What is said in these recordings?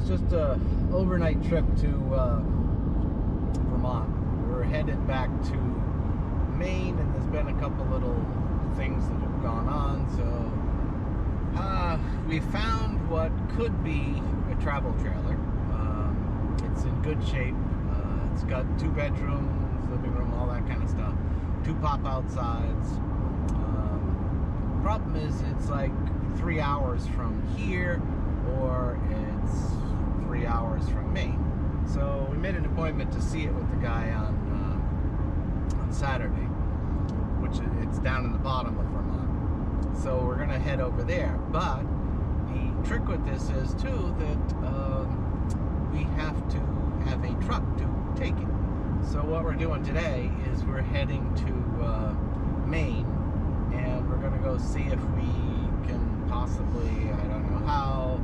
it's just a overnight trip to Vermont. We're headed back to Maine, and there's been a couple little things that have gone on. So we found what could be a travel trailer. It's in good shape. It's got 2 bedrooms, living room, all that kind of stuff. 2 pop-out sides. Problem is, it's like 3 hours from here, or it's 3 hours from Maine. So we made an appointment to see it with the guy on Saturday, which it's down in the bottom of Vermont. So we're gonna head over there. But the trick with this is too that we have to have a truck to take it. So what we're doing today is we're heading to Maine, and we're gonna go see if we can possibly, I don't know how,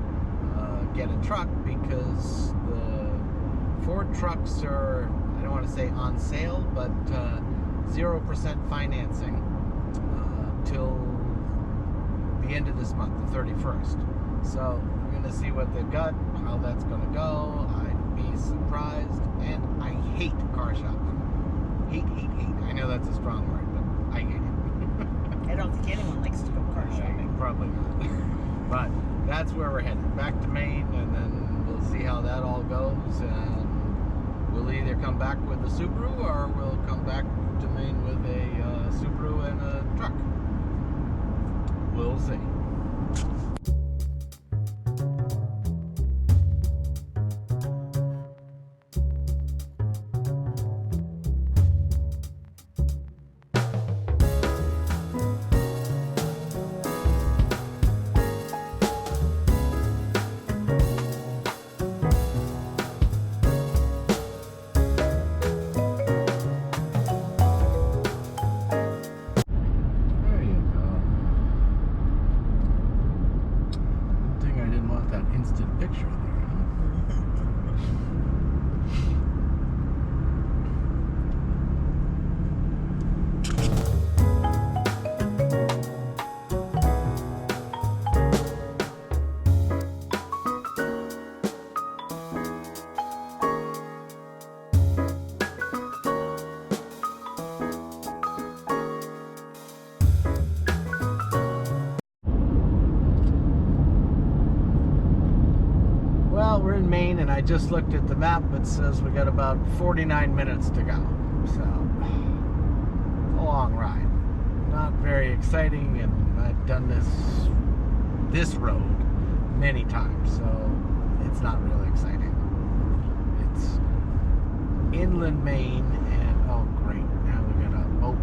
get a truck, because the Ford trucks are, I don't want to say on sale, but 0% financing till the end of this month, the 31st. So we're going to see what they've got, how that's going to go. I'd be surprised, and I hate car shopping. Hate. I know that's a strong word, but I hate it. I don't think anyone likes to go car shopping. Probably not. But that's where we're headed, back to Maine, and then we'll see how that all goes, and we'll either come back with a Subaru, or we'll come back to Maine with a Subaru and a truck. We'll see. Picture there, we're in Maine, and I just looked at the map. It says we got about 49 minutes to go. So, it's a long ride. Not very exciting, and I've done this road many times, so it's not really exciting. It's inland Maine, and oh great, now we got a boat,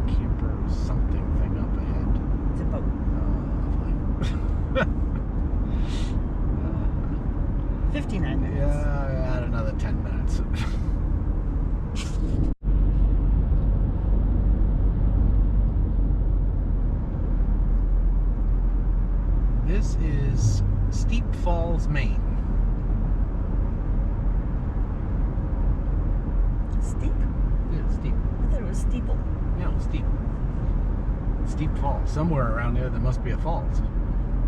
camper, something thing up ahead. It's a boat. Oh, lovely. 59 minutes. Yeah, add another 10 minutes. This is Steep Falls, Maine. Steep? Yeah, steep. I thought it was steeple. Yeah, steep. Steep Falls. Somewhere around there must be a falls.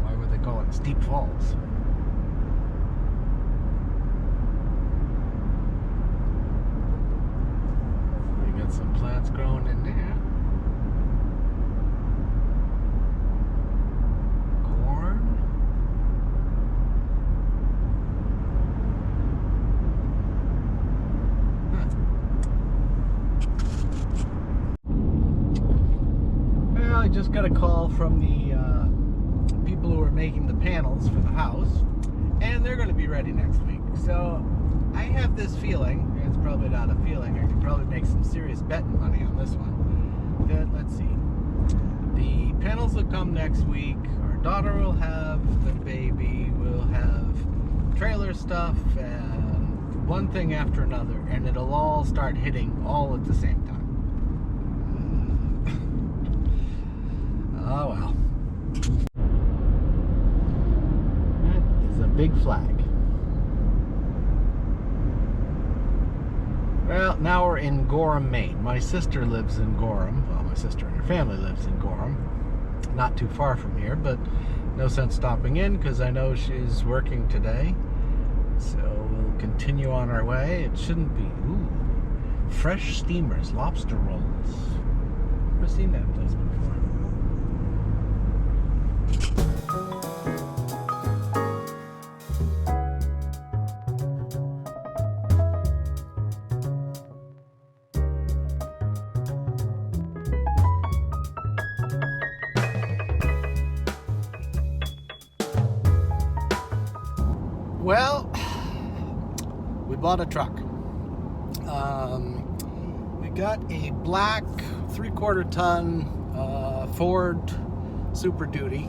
Why would they call it Steep Falls? Some plants growing in there. Corn. Well, I just got a call from the people who are making the panels for the house, and they're going to be ready next week. So I have this feeling, it's probably not a feeling, I could probably make some serious betting money on this one, that, let's see, the panels will come next week, our daughter will have the baby, we'll have trailer stuff, and one thing after another, and it'll all start hitting all at the same time. Oh well. That is a big flag. Well, now we're in Gorham, Maine. My sister lives in Gorham. Well, my sister and her family lives in Gorham. Not too far from here, but no sense stopping in because I know she's working today. So we'll continue on our way. It shouldn't be. Ooh, fresh steamers, lobster rolls. Never seen that place before. Well, we bought a truck. We got a black 3/4 ton Ford Super Duty.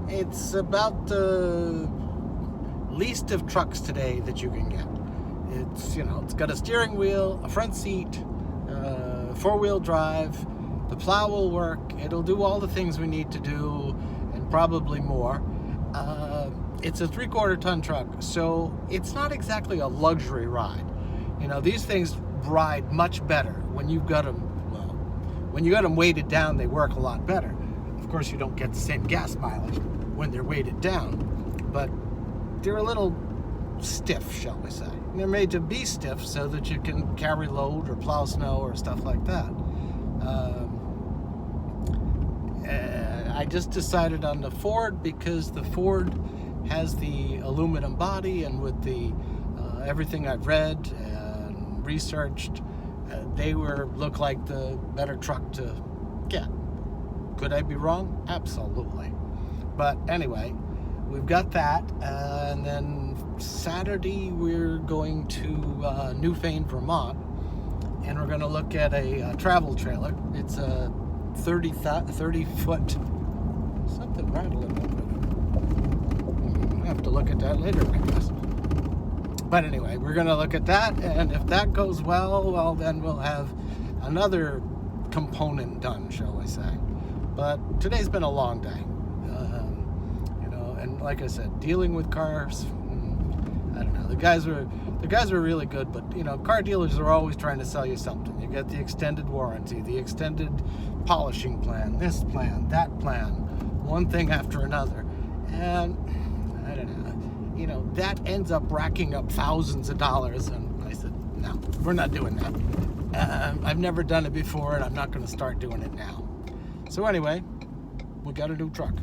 It's about the least of trucks today that you can get. It's, you know, it's got a steering wheel, a front seat, 4-wheel drive. The plow will work. It'll do all the things we need to do and probably more. It's a 3/4 ton truck, so it's not exactly a luxury ride. You know, these things ride much better when you've got them, well, when you got them weighted down, they work a lot better. Of course, you don't get the same gas mileage when they're weighted down, but they're a little stiff, shall we say. And they're made to be stiff so that you can carry load or plow snow or stuff like that. I just decided on the Ford because the Ford has the aluminum body, and with the everything I've read and researched, they look like the better truck to get. Could I be wrong? Absolutely. But anyway, we've got that, and then Saturday we're going to Newfane, Vermont, and we're going to look at a travel trailer. It's a 30-foot something rattling over there. I'll have to look at that later, I guess. But anyway, we're going to look at that, and if that goes well, then we'll have another component done, shall we say. But today's been a long day. You know, and like I said, dealing with cars, I don't know. The guys were really good, but you know, car dealers are always trying to sell you something. You get the extended warranty, the extended polishing plan, this plan, that plan, one thing after another, and I don't know. You know, that ends up racking up thousands of dollars, and I said, no, we're not doing that. I've never done it before, and I'm not going to start doing it now. So anyway, we got a new truck.